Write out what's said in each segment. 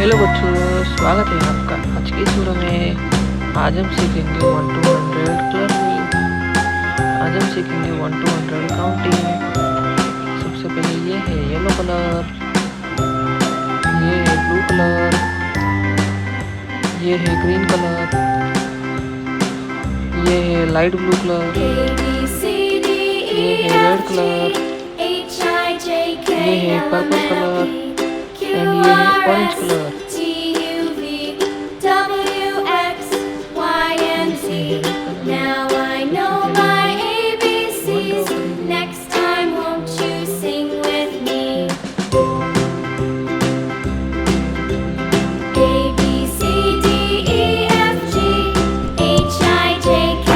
Hello बच्चों, स्वागत है आपका आज की इस वीडियो में। आज हम सीखेंगे 1 to 100 कलरिंग। आज हम सीखेंगे 1 to 100 काउंटिंग। सबसे पहले ये है येलो कलर, ये है ब्लू कलर, ये है ग्रीन कलर, ये है लाइट ब्लू कलर, ये है रेड कलर, ये है पर्पल कलर एंड ये है orange colour. Now I know my ABCs. Next time, won't you sing with me? A B C D E F G H I J K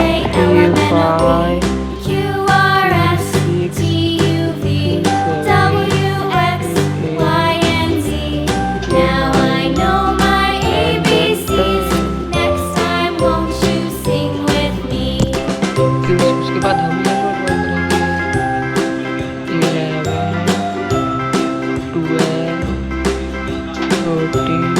L M N O P Q R S T U V W X Y and Z. Now I know my ABCs. Next time, won't you sing with me? उसके बाद हम ये 11 12 13